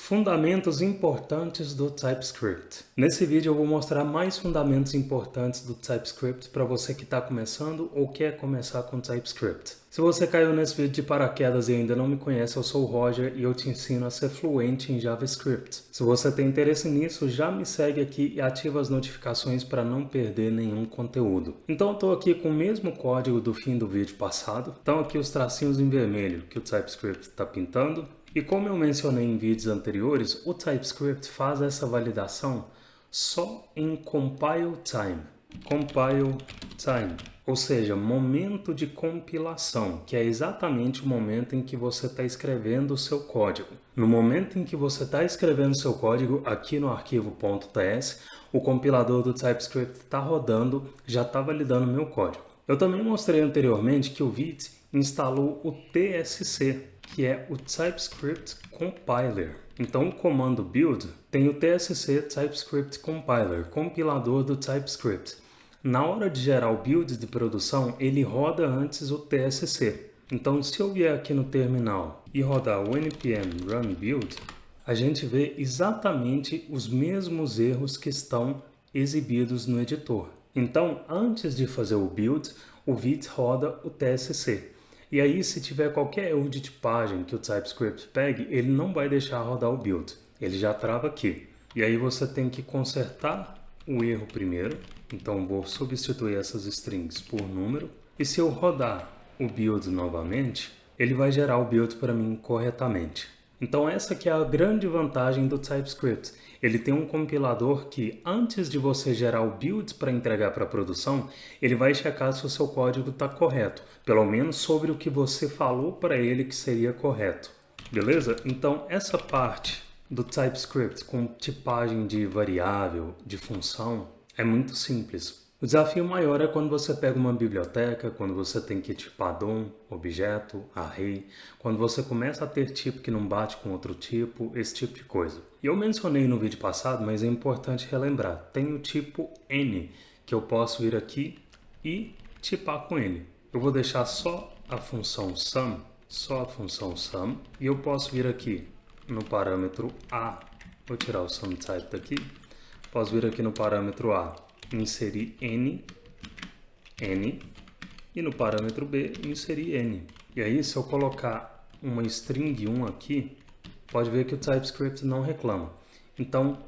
Fundamentos importantes do TypeScript. Nesse vídeo eu vou mostrar mais fundamentos importantes do TypeScript para você que está começando ou quer começar com TypeScript. Se você caiu nesse vídeo de paraquedas e ainda não me conhece, eu sou o Roger e eu te ensino a ser fluente em JavaScript. Se você tem interesse nisso, já me segue aqui e ativa as notificações para não perder nenhum conteúdo. Então eu estou aqui com o mesmo código do fim do vídeo passado. Então aqui os tracinhos em vermelho que o TypeScript está pintando. E como eu mencionei em vídeos anteriores, o TypeScript faz essa validação só em compile time. Compile time, ou seja, momento de compilação, que é exatamente o momento em que você está escrevendo o seu código. No momento em que você está escrevendo o seu código aqui no arquivo .ts, o compilador do TypeScript está rodando, já está validando o meu código. Eu também mostrei anteriormente que o Vite instalou o TSC, que é o TypeScript Compiler. Então o comando build tem o TSC TypeScript Compiler, compilador do TypeScript. Na hora de gerar o build de produção, ele roda antes o TSC. Então se eu vier aqui no terminal e rodar o npm run build, a gente vê exatamente os mesmos erros que estão exibidos no editor. Então antes de fazer o build, o Vite roda o TSC. E aí, se tiver qualquer erro de tipagem que o TypeScript pegue, ele não vai deixar rodar o build. Ele já trava aqui. E aí você tem que consertar o erro primeiro. Então vou substituir essas strings por número. E se eu rodar o build novamente, ele vai gerar o build para mim corretamente. Então essa que é a grande vantagem do TypeScript. Ele tem um compilador que, antes de você gerar o build para entregar para a produção, ele vai checar se o seu código está correto, pelo menos sobre o que você falou para ele que seria correto. Beleza? Então essa parte do TypeScript com tipagem de variável, de função, é muito simples. O desafio maior é quando você pega uma biblioteca, quando você tem que tipar DOM, objeto, array, quando você começa a ter tipo que não bate com outro tipo, esse tipo de coisa. E eu mencionei no vídeo passado, mas é importante relembrar. Tem o tipo N, que eu posso vir aqui e tipar com ele. Eu vou deixar só a função sum, e eu posso vir aqui no parâmetro A, vou tirar o sum type daqui, posso vir aqui no parâmetro A, inserir N, e no parâmetro B, inserir N. E aí, se eu colocar uma string 1 aqui, pode ver que o TypeScript não reclama. Então,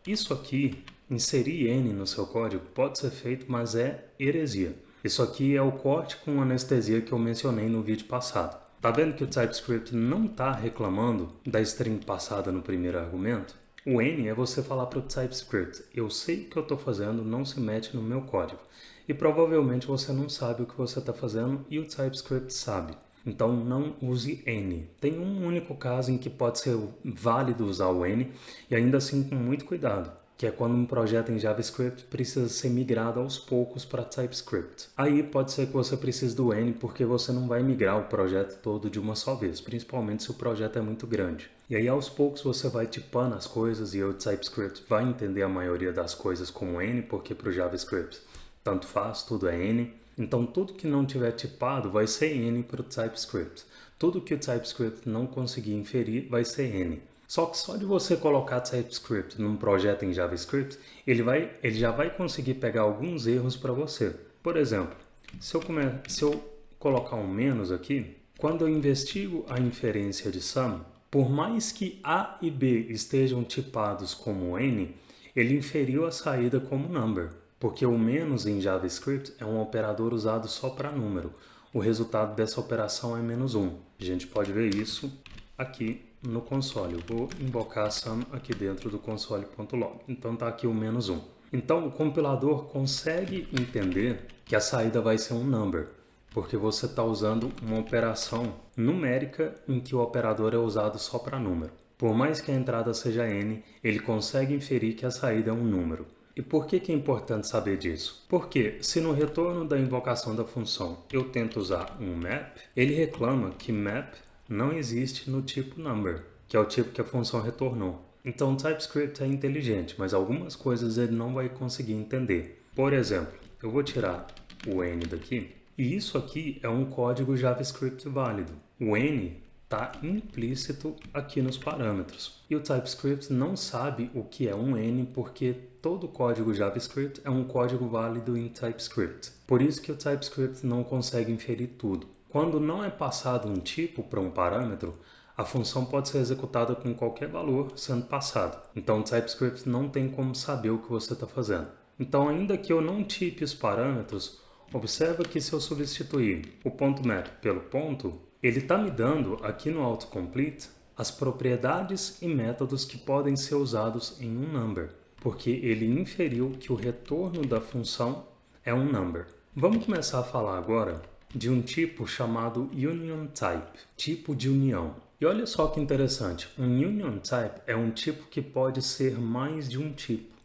isso aqui, inserir N no seu código, pode ser feito, mas é heresia. Isso aqui é o corte com anestesia que eu mencionei no vídeo passado. Tá vendo que o TypeScript não está reclamando da string passada no primeiro argumento? O N é você falar para o TypeScript, eu sei o que eu estou fazendo, não se mete no meu código. E provavelmente você não sabe o que você está fazendo e o TypeScript sabe. Então não use N. Tem um único caso em que pode ser válido usar o N, e ainda assim com muito cuidado, que é quando um projeto em JavaScript precisa ser migrado aos poucos para TypeScript. Aí pode ser que você precise do N porque você não vai migrar o projeto todo de uma só vez, principalmente se o projeto é muito grande. E aí aos poucos você vai tipando as coisas e o TypeScript vai entender a maioria das coisas como N, porque para o JavaScript tanto faz, tudo é N. Então tudo que não tiver tipado vai ser N para o TypeScript. Tudo que o TypeScript não conseguir inferir vai ser N. Só que só de você colocar TypeScript num projeto em JavaScript, ele já vai conseguir pegar alguns erros para você. Por exemplo, se eu colocar um menos aqui, quando eu investigo a inferência de sum, por mais que A e B estejam tipados como N, ele inferiu a saída como number, porque o menos em JavaScript é um operador usado só para número. O resultado dessa operação é -1. A gente pode ver isso aqui no console. Eu vou invocar a sum aqui dentro do console.log. Então está aqui o -1. Então o compilador consegue entender que a saída vai ser um number, porque você está usando uma operação numérica em que o operador é usado só para número. Por mais que a entrada seja n, ele consegue inferir que a saída é um número. E por que é importante saber disso? Porque se no retorno da invocação da função eu tento usar um map, ele reclama que map não existe no tipo number, que é o tipo que a função retornou. Então o TypeScript é inteligente, mas algumas coisas ele não vai conseguir entender. Por exemplo, eu vou tirar o N daqui, e isso aqui é um código JavaScript válido. O N está implícito aqui nos parâmetros. E o TypeScript não sabe o que é um N porque todo código JavaScript é um código válido em TypeScript. Por isso que o TypeScript não consegue inferir tudo. Quando não é passado um tipo para um parâmetro, a função pode ser executada com qualquer valor sendo passado. Então o TypeScript não tem como saber o que você está fazendo. Então, ainda que eu não tipe os parâmetros, observa que se eu substituir o .map pelo ponto, ele está me dando aqui no autocomplete as propriedades e métodos que podem ser usados em um number, porque ele inferiu que o retorno da função é um number. Vamos começar a falar agora de um tipo chamado Union Type, tipo de união. E olha só que interessante, um Union Type é um tipo que pode ser mais de um tipo.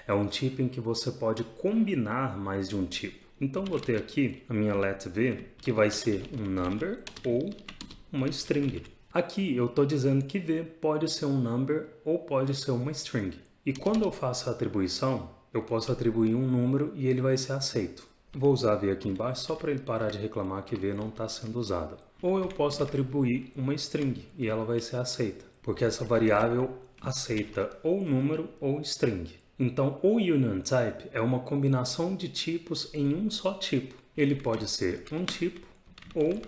É um tipo em que você pode combinar mais de um tipo. Então vou ter aqui a minha letV, que vai ser um number ou uma string. Aqui eu estou dizendo que V pode ser um number ou pode ser uma string. E quando eu faço a atribuição, eu posso atribuir um número e ele vai ser aceito. Vou usar V aqui embaixo só para ele parar de reclamar que V não está sendo usada. Ou eu posso atribuir uma string e ela vai ser aceita, porque essa variável aceita ou número ou string. Então, o Union Type é uma combinação de tipos em um só tipo. Ele pode ser um tipo ou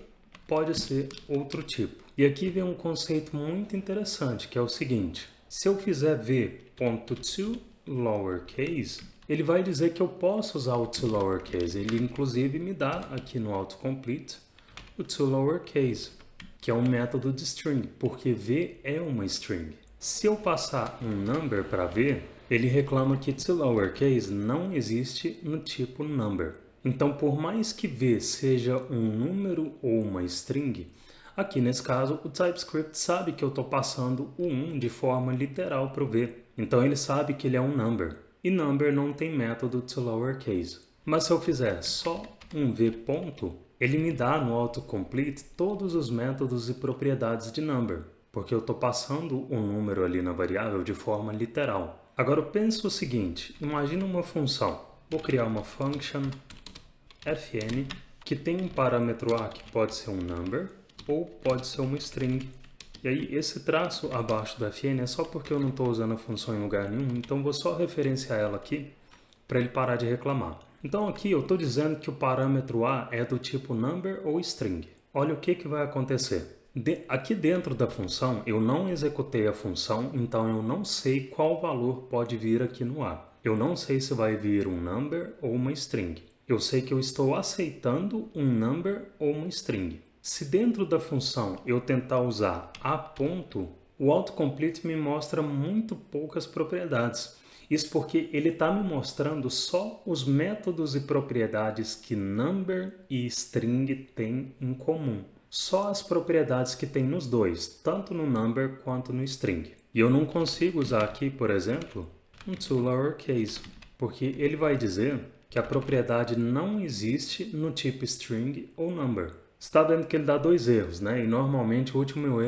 pode ser outro tipo. E aqui vem um conceito muito interessante, que é o seguinte. Se eu fizer v.toLowerCase, ele vai dizer que eu posso usar o toLowerCase. Ele, inclusive, me dá aqui no autocomplete o toLowerCase, que é um método de string, porque v é uma string. Se eu passar um number para v, ele reclama que toLowerCase não existe no tipo number. Então, por mais que v seja um número ou uma string, aqui nesse caso o TypeScript sabe que eu estou passando o 1 de forma literal para o v. Então ele sabe que ele é um number. E number não tem método toLowerCase. Mas se eu fizer só um v ponto, ele me dá no autocomplete todos os métodos e propriedades de number, porque eu estou passando um número ali na variável de forma literal. Agora pensa o seguinte, imagina uma função. Vou criar uma function fn que tem um parâmetro a que pode ser um number ou pode ser uma string. E aí esse traço abaixo do fn é só porque eu não estou usando a função em lugar nenhum, então vou só referenciar ela aqui para ele parar de reclamar. Então aqui eu estou dizendo que o parâmetro a é do tipo number ou string. Olha o que vai acontecer. Aqui dentro da função eu não executei a função, então eu não sei qual valor pode vir aqui no a. Eu não sei se vai vir um number ou uma string. Eu sei que eu estou aceitando um number ou uma string. Se dentro da função eu tentar usar a ponto, o autocomplete me mostra muito poucas propriedades. Isso porque ele está me mostrando só os métodos e propriedades que number e string têm em comum. Só as propriedades que tem nos dois, tanto no number quanto no string. E eu não consigo usar aqui, por exemplo, um toLowerCase, porque ele vai dizer que a propriedade não existe no tipo string ou number. Você está vendo que ele dá dois erros, né? E normalmente o último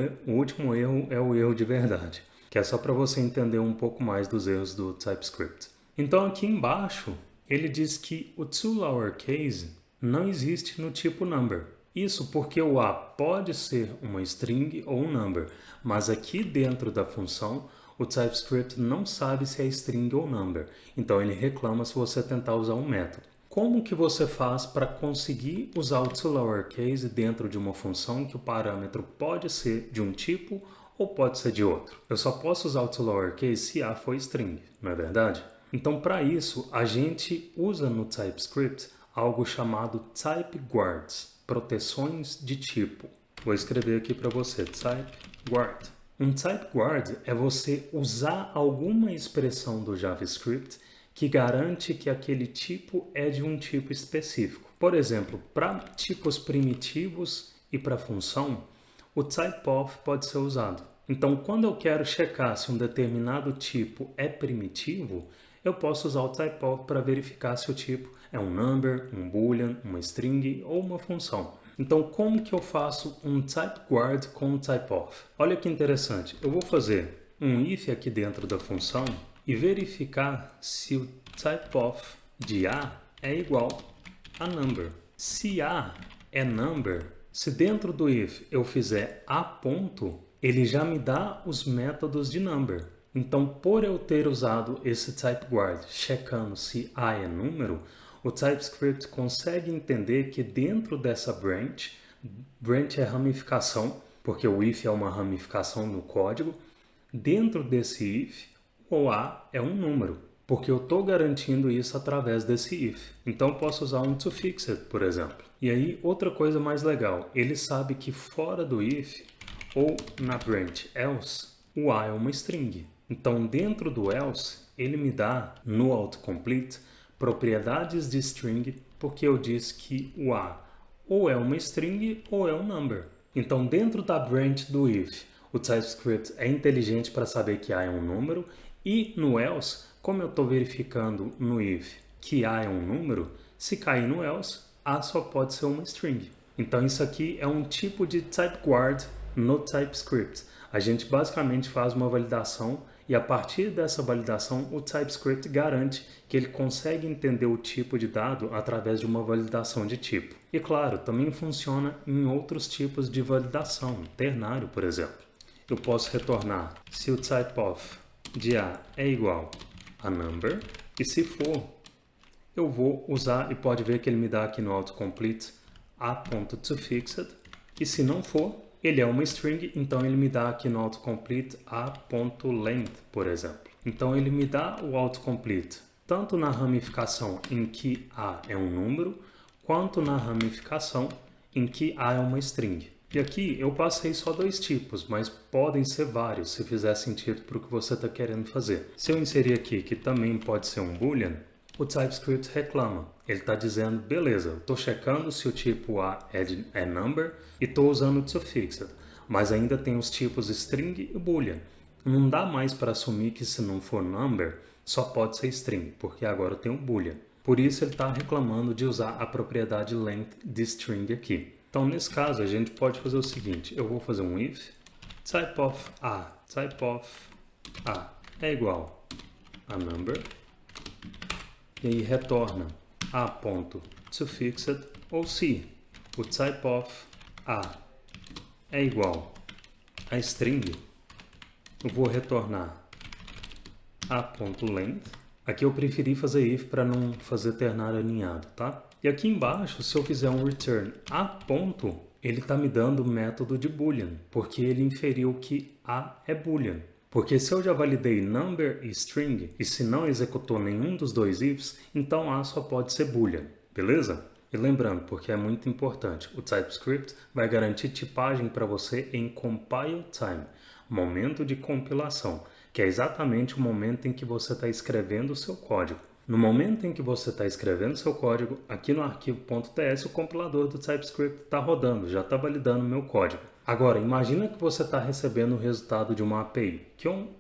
erro é o erro de verdade, que é só para você entender um pouco mais dos erros do TypeScript. Então aqui embaixo ele diz que o toLowerCase não existe no tipo number. Isso porque o a pode ser uma string ou um number, mas aqui dentro da função o TypeScript não sabe se é string ou number, então ele reclama se você tentar usar um método. Como que você faz para conseguir usar o toLowerCase dentro de uma função que o parâmetro pode ser de um tipo ou pode ser de outro? Eu só posso usar o toLowerCase se a for string, não é verdade? Então, para isso, a gente usa no TypeScript algo chamado TypeGuards, proteções de tipo. Vou escrever aqui para você, TypeGuard. Um TypeGuard é você usar alguma expressão do JavaScript que garante que aquele tipo é de um tipo específico. Por exemplo, para tipos primitivos e para função, o typeof pode ser usado. Então, quando eu quero checar se um determinado tipo é primitivo, eu posso usar o typeof para verificar se o tipo é um number, um boolean, uma string ou uma função. Então, como que eu faço um typeguard com o typeof? Olha que interessante, eu vou fazer um if aqui dentro da função e verificar se o typeof de a é igual a number. Se a é number, Se dentro do if eu fizer a ponto, ele já me dá os métodos de number. Então, por eu ter usado esse type guard checando se a é número, o TypeScript consegue entender que dentro dessa branch é ramificação, porque o if é uma ramificação no código, dentro desse if, o a é um número, porque eu estou garantindo isso através desse if. Então, eu posso usar um toFixit, por exemplo. E aí, outra coisa mais legal, ele sabe que fora do if, ou na branch else, o a é uma string. Então, dentro do else, ele me dá, no autocomplete, propriedades de string, porque eu disse que o a ou é uma string ou é um number. Então, dentro da branch do if, o TypeScript é inteligente para saber que a é um número, e no else, como eu estou verificando no if que a é um número, se cair no else, a só pode ser uma string. Então, isso aqui é um tipo de type guard no TypeScript. A gente basicamente faz uma validação e a partir dessa validação o TypeScript garante que ele consegue entender o tipo de dado através de uma validação de tipo. E claro, também funciona em outros tipos de validação, ternário, por exemplo. Eu posso retornar se o typeof de a é igual a number, e se for, eu vou usar, e pode ver que ele me dá aqui no autocomplete a.toFixit, e se não for, ele é uma string, então ele me dá aqui no autocomplete a.length, por exemplo. Então ele me dá o autocomplete tanto na ramificação em que a é um número, quanto na ramificação em que a é uma string. E aqui eu passei só dois tipos, mas podem ser vários, se fizer sentido para o que você está querendo fazer. Se eu inserir aqui que também pode ser um boolean, o TypeScript reclama. Ele está dizendo, beleza, estou checando se o tipo A é number e estou usando o toFixit, mas ainda tem os tipos string e boolean. Não dá mais para assumir que se não for number, só pode ser string, porque agora tem um boolean. Por isso ele está reclamando de usar a propriedade length de string aqui. Então, nesse caso, a gente pode fazer o seguinte, eu vou fazer um if, typeof a é igual a number, e aí retorna a.toFixit, ou se o typeof a é igual a string, eu vou retornar a.length. Aqui eu preferi fazer if para não fazer ternário alinhado, tá? E aqui embaixo, se eu fizer um return a ponto, ele está me dando o método de boolean, porque ele inferiu que a é boolean. Porque se eu já validei number e string, e se não executou nenhum dos dois ifs, então a só pode ser boolean, beleza? E lembrando, porque é muito importante, o TypeScript vai garantir tipagem para você em compile time, momento de compilação, que é exatamente o momento em que você está escrevendo o seu código. No momento em que você está escrevendo seu código, aqui no arquivo .ts, o compilador do TypeScript está rodando, já está validando o meu código. Agora, imagina que você está recebendo o resultado de uma API.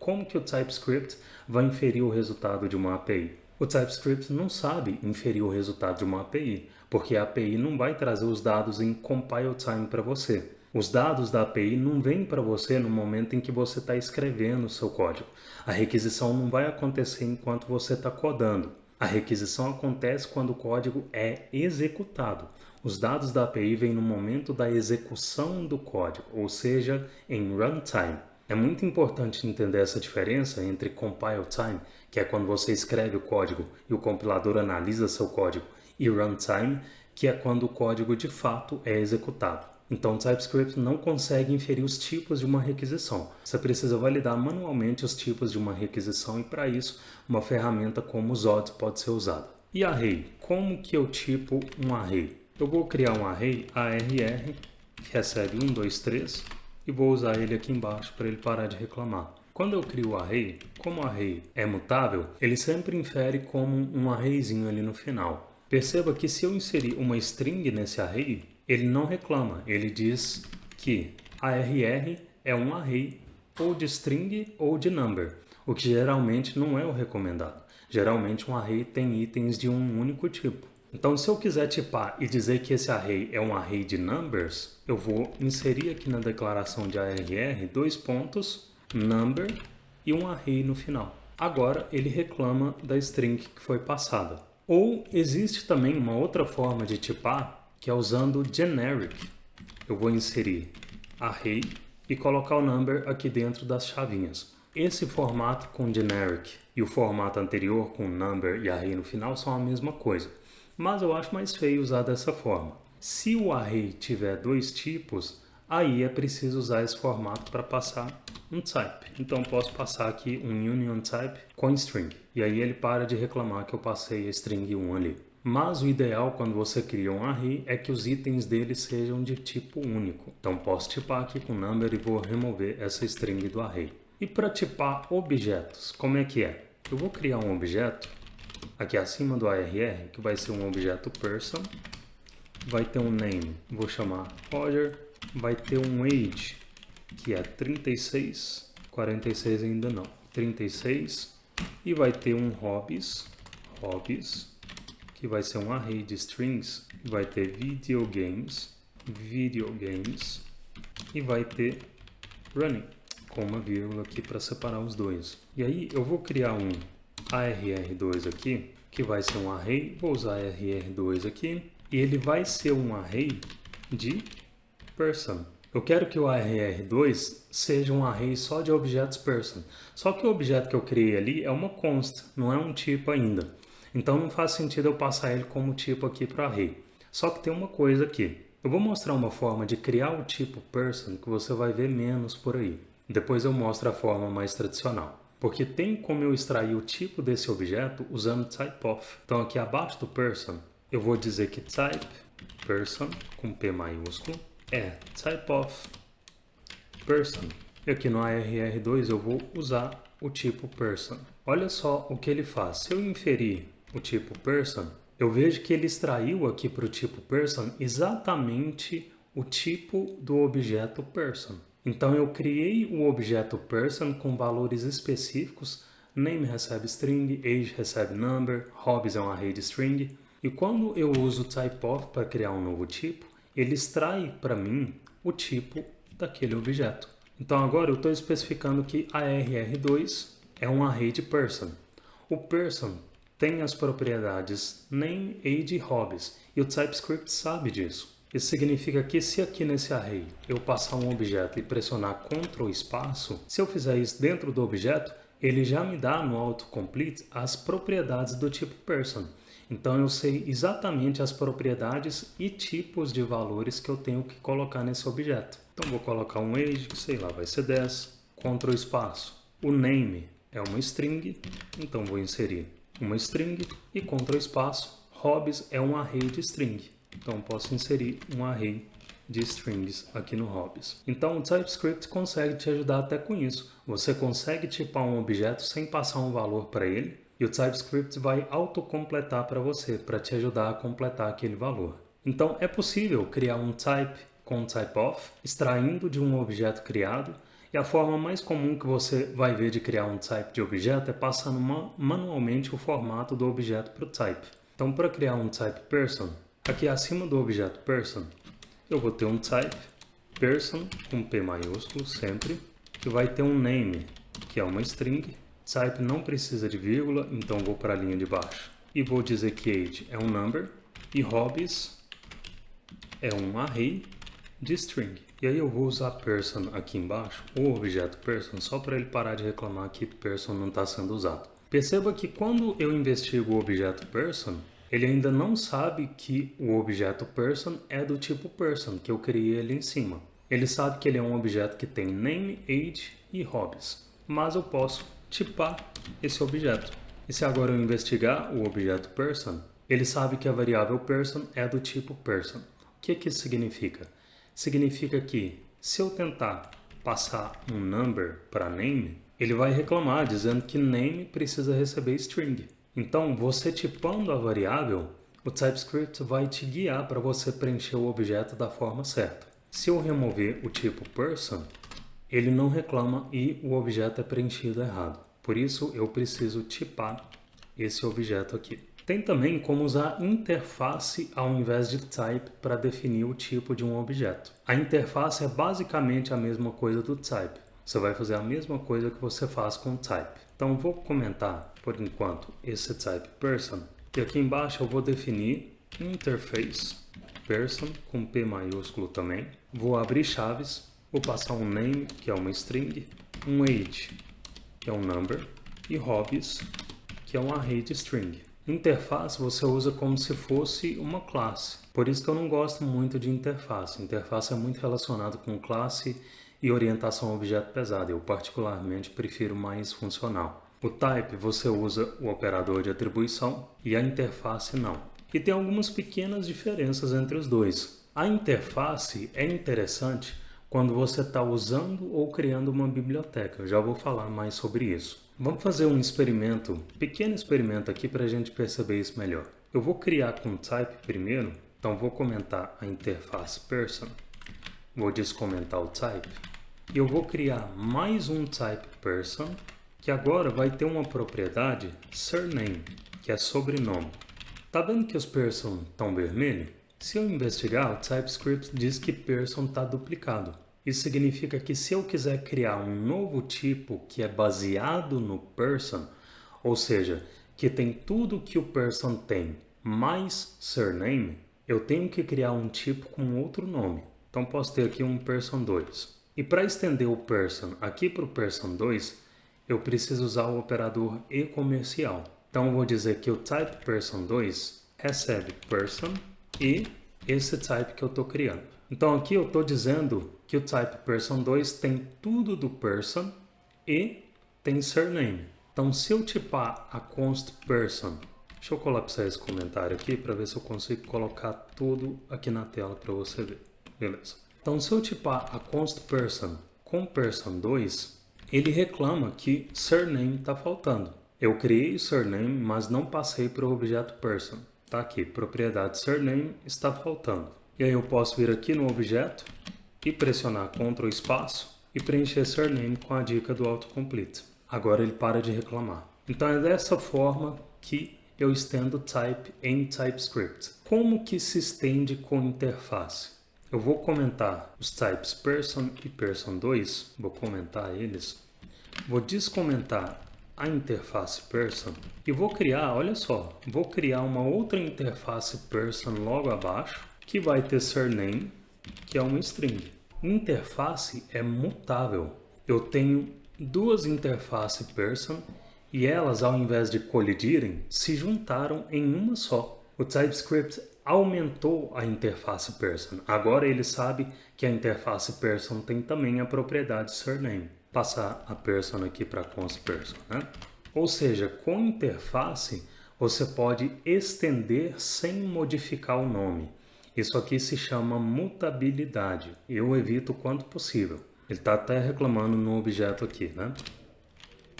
Como que o TypeScript vai inferir o resultado de uma API? O TypeScript não sabe inferir o resultado de uma API, porque a API não vai trazer os dados em compile time para você. Os dados da API não vêm para você no momento em que você está escrevendo o seu código. A requisição não vai acontecer enquanto você está codando. A requisição acontece quando o código é executado. Os dados da API vêm no momento da execução do código, ou seja, em runtime. É muito importante entender essa diferença entre compile time, que é quando você escreve o código e o compilador analisa seu código, e runtime, que é quando o código de fato é executado. Então, o TypeScript não consegue inferir os tipos de uma requisição. Você precisa validar manualmente os tipos de uma requisição e, para isso, uma ferramenta como o Zod pode ser usada. E array? Como que eu tipo um array? Eu vou criar um array arr, que recebe 1, 2, 3, e vou usar ele aqui embaixo para ele parar de reclamar. Quando eu crio o array, como o array é mutável, ele sempre infere como um arrayzinho ali no final. Perceba que se eu inserir uma string nesse array, ele não reclama, ele diz que arr é um array ou de string ou de number, o que geralmente não é o recomendado. Geralmente um array tem itens de um único tipo. Então, se eu quiser tipar e dizer que esse array é um array de numbers, eu vou inserir aqui na declaração de arr dois pontos, number e um array no final. Agora ele reclama da string que foi passada. Ou existe também uma outra forma de tipar, que é usando generic. eu vou inserir array e colocar o number aqui dentro das chavinhas. Esse formato com generic e o formato anterior com number e array no final são a mesma coisa, mas eu acho mais feio usar dessa forma. Se o array tiver dois tipos, aí é preciso usar esse formato para passar um type. Então posso passar aqui um union type com string, e aí ele para de reclamar que eu passei a string 1 ali. Mas o ideal quando você cria um array é que os itens dele sejam de tipo único. Então posso tipar aqui com number e vou remover essa string do array. E para tipar objetos, como é que é? Eu vou criar um objeto aqui acima do ARR, que vai ser um objeto person, vai ter um name, vou chamar Roger, vai ter um age, que é 36, 46 ainda não, 36, e vai ter um hobbies, que vai ser um array de strings, vai ter videogames, e vai ter running, com uma vírgula aqui para separar os dois. E aí eu vou criar um ARR2 aqui, que vai ser um array, vou usar ARR2 aqui, e ele vai ser um array de person. Eu quero que o ARR2 seja um array só de objetos person. Só que o objeto que eu criei ali é uma const, não é um tipo ainda. Então não faz sentido eu passar ele como tipo aqui para array. Só que tem uma coisa aqui. Eu vou mostrar uma forma de criar o tipo person que você vai ver menos por aí. Depois eu mostro a forma mais tradicional. Porque tem como eu extrair o tipo desse objeto usando typeof. Então aqui abaixo do person, eu vou dizer que type person, com P maiúsculo, é typeof person. E aqui no ARR2 eu vou usar o tipo person. Olha só o que ele faz. Se eu inferir o tipo person, eu vejo que ele extraiu aqui para o tipo person exatamente o tipo do objeto person. Então eu criei o objeto person com valores específicos, name recebe string, age recebe number, hobbies é um array de string, e quando eu uso typeof para criar um novo tipo, ele extrai para mim o tipo daquele objeto. Então agora eu estou especificando que ARR2 é um array de person. O person tem as propriedades name, age e hobbies, e o TypeScript sabe disso. Isso significa que se aqui nesse array eu passar um objeto e pressionar Ctrl espaço, se eu fizer isso dentro do objeto, ele já me dá no autocomplete as propriedades do tipo person. Então eu sei exatamente as propriedades e tipos de valores que eu tenho que colocar nesse objeto. Então vou colocar um age, sei lá, vai ser 10, Ctrl espaço. O name é uma string, então vou inserir uma string e Ctrl espaço. Hobbies é um array de string. Então posso inserir um array de strings aqui no hobbies. Então o TypeScript consegue te ajudar até com isso. Você consegue tipar um objeto sem passar um valor para ele e o TypeScript vai autocompletar para você, para te ajudar a completar aquele valor. Então é possível criar um type com typeof, extraindo de um objeto criado, e a forma mais comum que você vai ver de criar um type de objeto é passando manualmente o formato do objeto para o type. Então para criar um type person, aqui acima do objeto person, eu vou ter um type person com P maiúsculo sempre, que vai ter um name, que é uma string. Type não precisa de vírgula, então vou para a linha de baixo. E vou dizer que age é um number e hobbies é um array de string. E aí eu vou usar person aqui embaixo, o objeto person, só para ele parar de reclamar que person não está sendo usado. Perceba que quando eu investigo o objeto person, ele ainda não sabe que o objeto person é do tipo person, que eu criei ali em cima. Ele sabe que ele é um objeto que tem name, age e hobbies. Mas eu posso tipar esse objeto. E se agora eu investigar o objeto person, ele sabe que a variável person é do tipo person. O que isso significa? Significa que se eu tentar passar um number para name, ele vai reclamar dizendo que name precisa receber string. Então, você tipando a variável, o TypeScript vai te guiar para você preencher o objeto da forma certa. Se eu remover o tipo person, ele não reclama e o objeto é preenchido errado. Por isso, eu preciso tipar esse objeto aqui. Tem também como usar interface ao invés de type para definir o tipo de um objeto. A interface é basicamente a mesma coisa do type. Você vai fazer a mesma coisa que você faz com o type. Então vou comentar por enquanto esse type person. E aqui embaixo eu vou definir interface person com P maiúsculo também. Vou abrir chaves, vou passar um name, que é uma string, um age, que é um number, e hobbies, que é um array de string. Interface você usa como se fosse uma classe. Por isso que eu não gosto muito de interface. Interface é muito relacionado com classe e orientação a objeto pesado. Eu particularmente prefiro mais funcional. O type você usa o operador de atribuição e a interface não. E tem algumas pequenas diferenças entre os dois. A interface é interessante quando você está usando ou criando uma biblioteca. Eu já vou falar mais sobre isso. Vamos fazer um experimento, pequeno experimento aqui para a gente perceber isso melhor. Eu vou criar com type primeiro, então vou comentar a interface person, vou descomentar o type, e eu vou criar mais um type person, que agora vai ter uma propriedade surname, que é sobrenome. Tá vendo que os person estão vermelhos? Se eu investigar, o TypeScript diz que person está duplicado. Isso significa que se eu quiser criar um novo tipo que é baseado no person, ou seja, que tem tudo que o person tem, mais surname, eu tenho que criar um tipo com outro nome. Então posso ter aqui um person2. E para estender o person aqui para o person2, eu preciso usar o operador e comercial. Então eu vou dizer que o type person2 recebe person e esse type que eu estou criando. Então aqui eu estou dizendo que o type person2 tem tudo do person e tem surname. Então se eu tipar a const person, deixa eu colapsar esse comentário aqui para ver se eu consigo colocar tudo aqui na tela para você ver. Beleza. Então se eu tipar a const person com person2, ele reclama que surname está faltando. Eu criei o surname, mas não passei para o objeto person. Está aqui, propriedade surname está faltando. E aí eu posso vir aqui no objeto e pressionar Ctrl espaço e preencher surname com a dica do autocomplete. Agora ele para de reclamar. Então é dessa forma que eu estendo type em TypeScript. Como que se estende com interface? Eu vou comentar os types person e person2, vou comentar eles. Vou descomentar a interface person e vou criar, olha só, vou criar uma outra interface person logo abaixo que vai ter surname, que é uma string. Interface é mutável. Eu tenho duas interface person e elas, ao invés de colidirem, se juntaram em uma só. O TypeScript aumentou a interface person. Agora ele sabe que a interface person tem também a propriedade surname. Passar a person aqui para const person, né? Ou seja, com interface você pode estender sem modificar o nome. Isso aqui se chama mutabilidade. Eu evito o quanto possível. Ele está até reclamando no objeto aqui, né?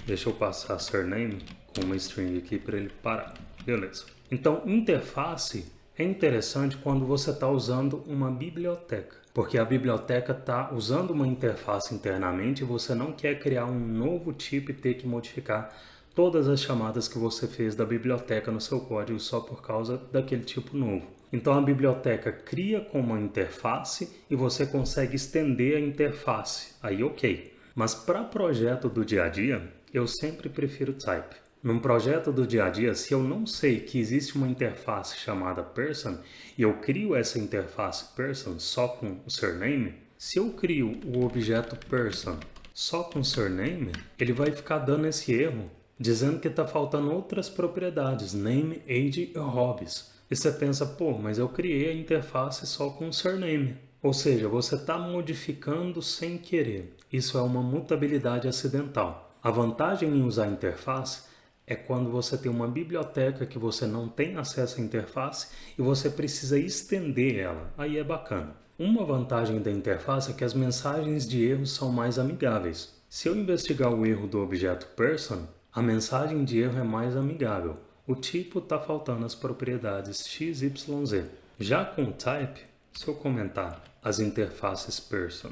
Deixa eu passar surname com uma string aqui para ele parar. Beleza. Então, interface é interessante quando você está usando uma biblioteca, porque a biblioteca está usando uma interface internamente e você não quer criar um novo tipo e ter que modificar todas as chamadas que você fez da biblioteca no seu código só por causa daquele tipo novo. Então a biblioteca cria com uma interface e você consegue estender a interface. Aí ok. Mas para projeto do dia a dia, eu sempre prefiro type. Num projeto do dia a dia, se eu não sei que existe uma interface chamada person e eu crio essa interface person só com o surname, se eu crio o objeto person só com surname, ele vai ficar dando esse erro, dizendo que está faltando outras propriedades, name, age e hobbies. E você pensa, pô, mas eu criei a interface só com surname. Ou seja, você está modificando sem querer. Isso é uma mutabilidade acidental. A vantagem em usar a interface é quando você tem uma biblioteca que você não tem acesso à interface e você precisa estender ela. Aí é bacana. Uma vantagem da interface é que as mensagens de erro são mais amigáveis. Se eu investigar o erro do objeto person, a mensagem de erro é mais amigável. O tipo está faltando as propriedades x, y, z. Já com type, se eu comentar as interfaces person,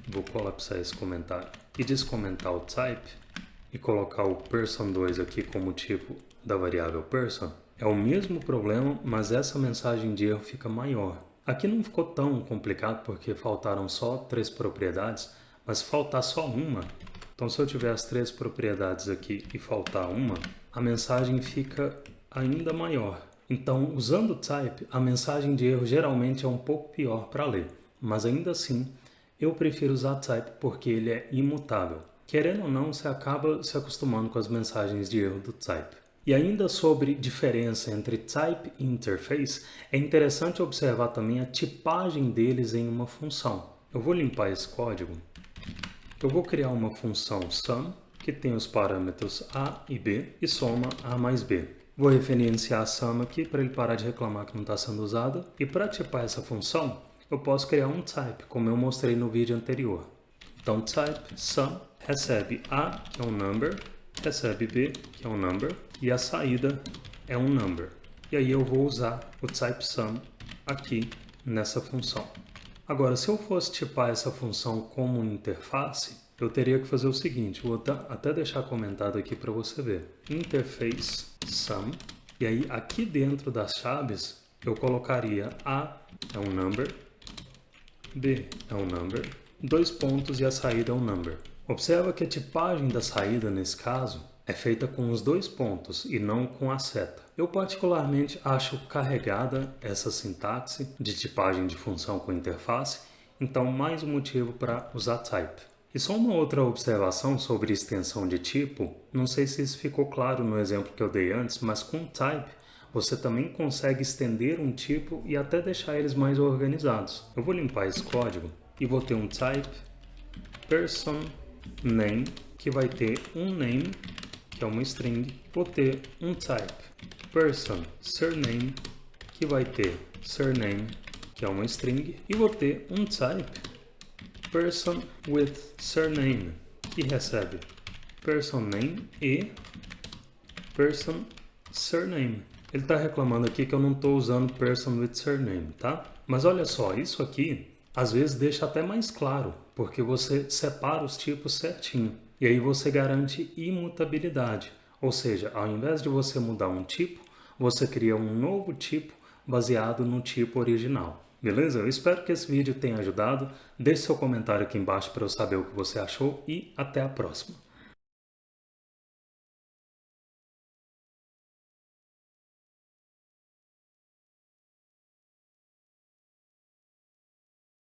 vou colapsar esse comentário e descomentar o type e colocar o person2 aqui como tipo da variável person, é o mesmo problema, mas essa mensagem de erro fica maior. Aqui não ficou tão complicado porque faltaram só 3 propriedades, mas se faltar só uma, então se eu tiver as 3 propriedades aqui e faltar uma, a mensagem fica ainda maior. Então, usando o type, a mensagem de erro geralmente é um pouco pior para ler, mas ainda assim, eu prefiro usar type porque ele é imutável. Querendo ou não, você acaba se acostumando com as mensagens de erro do type. E ainda sobre diferença entre type e interface, é interessante observar também a tipagem deles em uma função. Eu vou limpar esse código. Eu vou criar uma função sum, que tem os parâmetros a e b, e soma a mais b. Vou referenciar a sum aqui para ele parar de reclamar que não está sendo usada. E para tipar essa função, eu posso criar um type, como eu mostrei no vídeo anterior. Então, type sum recebe a, que é um number, recebe b, que é um number, e a saída é um number. E aí eu vou usar o type sum aqui nessa função. Agora, se eu fosse tipar essa função como interface, eu teria que fazer o seguinte, vou até deixar comentado aqui para você ver. Interface sum, e aí aqui dentro das chaves eu colocaria a é um number, b é um number, 2 pontos e a saída é um number. Observa que a tipagem da saída nesse caso é feita com os 2 pontos e não com a seta. Eu particularmente acho carregada essa sintaxe de tipagem de função com interface, então mais um motivo para usar type. E só uma outra observação sobre extensão de tipo, não sei se isso ficou claro no exemplo que eu dei antes, mas com type você também consegue estender um tipo e até deixar eles mais organizados. Eu vou limpar esse código e vou ter um type person name, que vai ter um name, que é uma string. Vou ter um type person surname, que vai ter surname, que é uma string. E vou ter um type person with surname, que recebe person name e person surname. Ele está reclamando aqui que eu não estou usando person with surname, tá? Mas olha só, isso aqui às vezes deixa até mais claro, porque você separa os tipos certinho. E aí você garante imutabilidade. Ou seja, ao invés de você mudar um tipo, você cria um novo tipo baseado no tipo original. Beleza? Eu espero que esse vídeo tenha ajudado. Deixe seu comentário aqui embaixo para eu saber o que você achou e até a próxima.